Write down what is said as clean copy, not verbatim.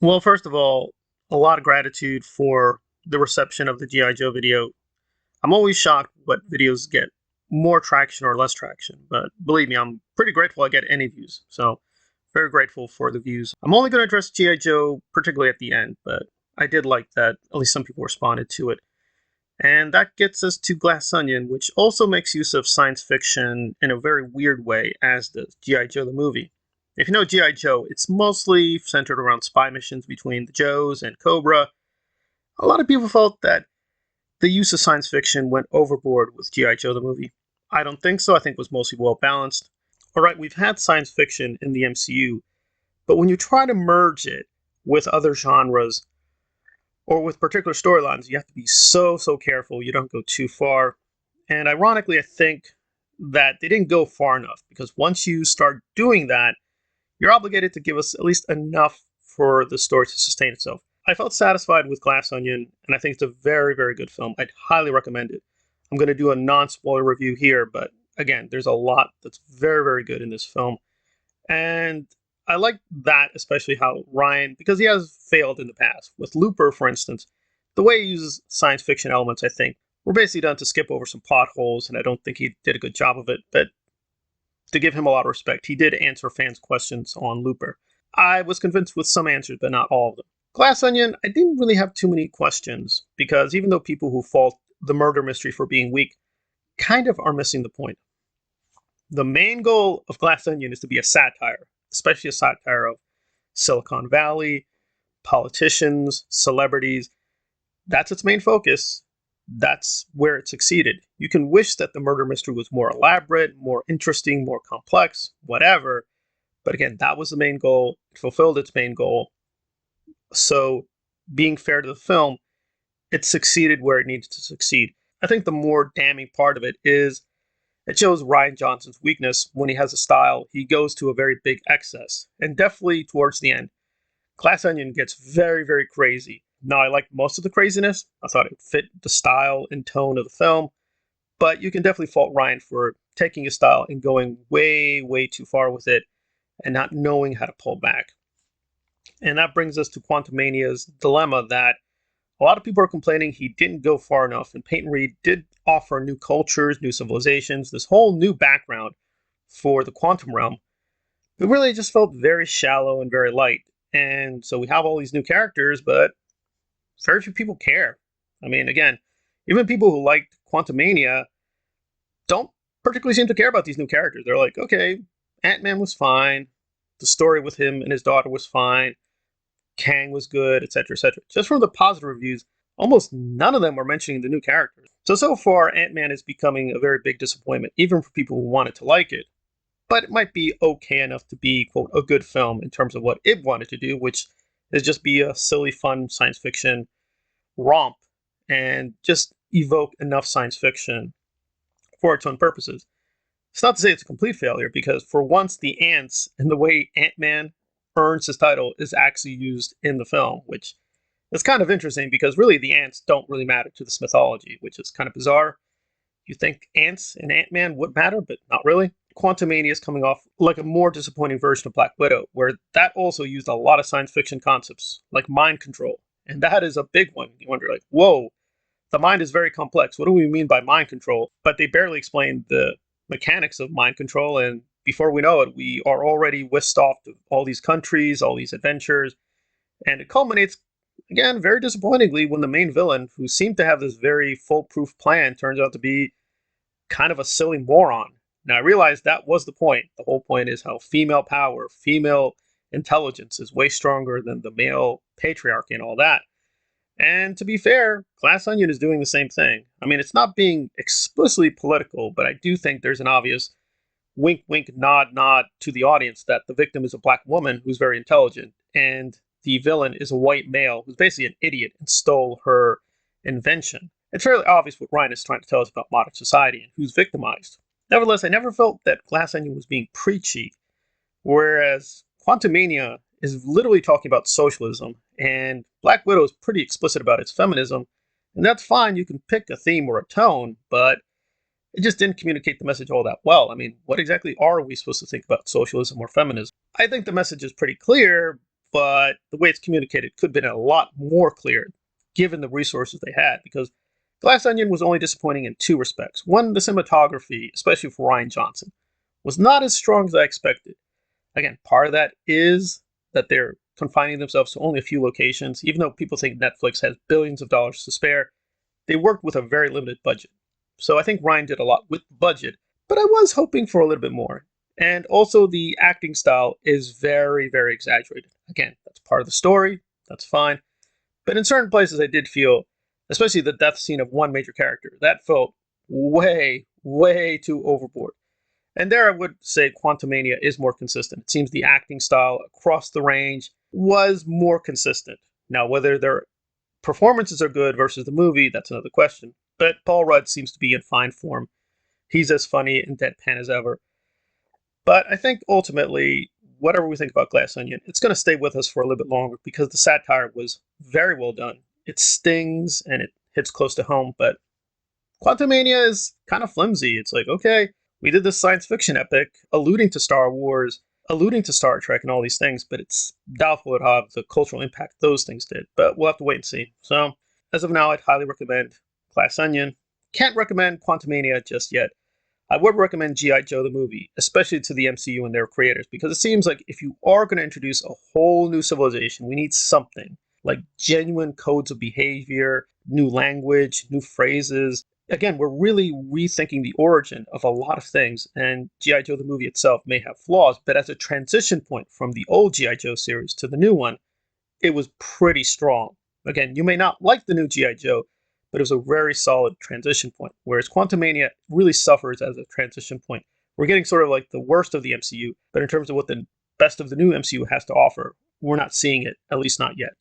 Well, first of all, a lot of gratitude for the reception of the G.I. Joe video. I'm always shocked what videos get more traction or less traction, but believe me, I'm pretty grateful I get any views. So, very grateful for the views. I'm only going to address G.I. Joe particularly at the end, but I did like that at least some people responded to it. And that gets us to Glass Onion, which also makes use of science fiction in a very weird way, as does G.I. Joe the movie. If you know G.I. Joe, it's mostly centered around spy missions between the Joes and Cobra. A lot of people felt that the use of science fiction went overboard with G.I. Joe the movie. I don't think so. I think it was mostly well balanced. Alright, we've had science fiction in the MCU, but when you try to merge it with other genres or with particular storylines, you have to be so careful you don't go too far. And ironically, I think that they didn't go far enough because once you start doing that, you're obligated to give us at least enough for the story to sustain itself. I felt satisfied with Glass Onion, and I think it's a very good film. I'd highly recommend it. I'm going to do a non-spoiler review here, but again, there's a lot that's very good in this film. And I like that, especially how Rian, because he has failed in the past. With Looper, for instance, the way he uses science fiction elements, I think, were basically done to skip over some plot holes, and I don't think he did a good job of it. But to give him a lot of respect, he did answer fans' questions on Looper. I was convinced with some answers, but not all of them. Glass Onion, I didn't really have too many questions, because even though people who fault the murder mystery for being weak kind of are missing the point. The main goal of Glass Onion is to be a satire, especially a satire of Silicon Valley, politicians, celebrities. That's its main focus. That's where it succeeded. You can wish that the murder mystery was more elaborate, more interesting, more complex, whatever. But again, that was the main goal. It fulfilled its main goal. So, being fair to the film, it succeeded where it needed to succeed. I think the more damning part of it is it shows Rian Johnson's weakness. When he has a style, he goes to a very big excess. And definitely towards the end, Glass Onion gets very crazy. Now, I liked most of the craziness. I thought it fit the style and tone of the film. But you can definitely fault Rian for taking his style and going way too far with it and not knowing how to pull back. And that brings us to Quantumania's dilemma that a lot of people are complaining he didn't go far enough, and Peyton Reed did offer new cultures, new civilizations, this whole new background for the quantum realm. It really just felt very shallow and very light. And so we have all these new characters, but very few people care. I mean, again, even people who liked Quantumania don't particularly seem to care about these new characters. They're like, okay, Ant-Man was fine. The story with him and his daughter was fine. Kang was good, etc. Just from the positive reviews, almost none of them are mentioning the new characters. So far, Ant-Man is becoming a very big disappointment, even for people who wanted to like it. But it might be okay enough to be, quote, a good film in terms of what it wanted to do, which is just be a silly, fun science fiction romp and just evoke enough science fiction for its own purposes. It's not to say it's a complete failure, because for once, the ants and the way Ant-Man earns his title is actually used in the film, which is kind of interesting because really the ants don't really matter to this mythology, which is kind of bizarre. You think ants and Ant-Man would matter, but not really. Quantumania is coming off like a more disappointing version of Black Widow, where that also used a lot of science fiction concepts, like mind control. And that is a big one. You wonder, like, whoa, the mind is very complex. What do we mean by mind control? But they barely explain the mechanics of mind control, and before we know it, we are already whisked off to all these countries, all these adventures, and it culminates, again, very disappointingly, when the main villain, who seemed to have this very foolproof plan, turns out to be kind of a silly moron. Now, I realize that was the point. The whole point is how female power, female intelligence is way stronger than the male patriarchy and all that. And to be fair, Glass Onion is doing the same thing. I mean, it's not being explicitly political, but I do think there's an obvious wink, nod to the audience that the victim is a black woman who's very intelligent, and the villain is a white male who's basically an idiot and stole her invention. It's fairly obvious what Rian is trying to tell us about modern society and who's victimized. Nevertheless, I never felt that Glass Onion was being preachy, whereas Quantumania is literally talking about socialism, and Black Widow is pretty explicit about its feminism, and that's fine. You can pick a theme or a tone, but it just didn't communicate the message all that well. I mean, what exactly are we supposed to think about socialism or feminism? I think the message is pretty clear, but the way it's communicated could have been a lot more clear given the resources they had, because Glass Onion was only disappointing in two respects. One, the cinematography, especially for Rian Johnson, was not as strong as I expected. Again, part of that is that they're confining themselves to only a few locations. Even though people think Netflix has billions of dollars to spare, they worked with a very limited budget. So I think Ryan did a lot with the budget, but I was hoping for a little bit more. And also, the acting style is very, very exaggerated. Again, that's part of the story. That's fine. But in certain places, I did feel, especially the death scene of one major character, that felt way, way too overboard. And there I would say Quantumania is more consistent. It seems the acting style across the range was more consistent. Now, whether their performances are good versus the movie, that's another question. But Paul Rudd seems to be in fine form. He's as funny and deadpan as ever. But I think ultimately, whatever we think about Glass Onion, it's going to stay with us for a little bit longer because the satire was very well done. It stings and it hits close to home, but Quantumania is kind of flimsy. It's like, okay, we did this science fiction epic alluding to Star Wars, alluding to Star Trek and all these things, but it's doubtful how the cultural impact those things did. But we'll have to wait and see. So, as of now, I'd highly recommend Glass Onion. Can't recommend Quantumania just yet. I would recommend G.I. Joe the movie, especially to the MCU and their creators, because it seems like if you are going to introduce a whole new civilization, we need something like genuine codes of behavior, new language, new phrases. Again, we're really rethinking the origin of a lot of things, and G.I. Joe the movie itself may have flaws, but as a transition point from the old G.I. Joe series to the new one, it was pretty strong. Again, you may not like the new G.I. Joe, but it was a very solid transition point, whereas Quantumania really suffers as a transition point. We're getting sort of like the worst of the MCU, but in terms of what the best of the new MCU has to offer, we're not seeing it, at least not yet.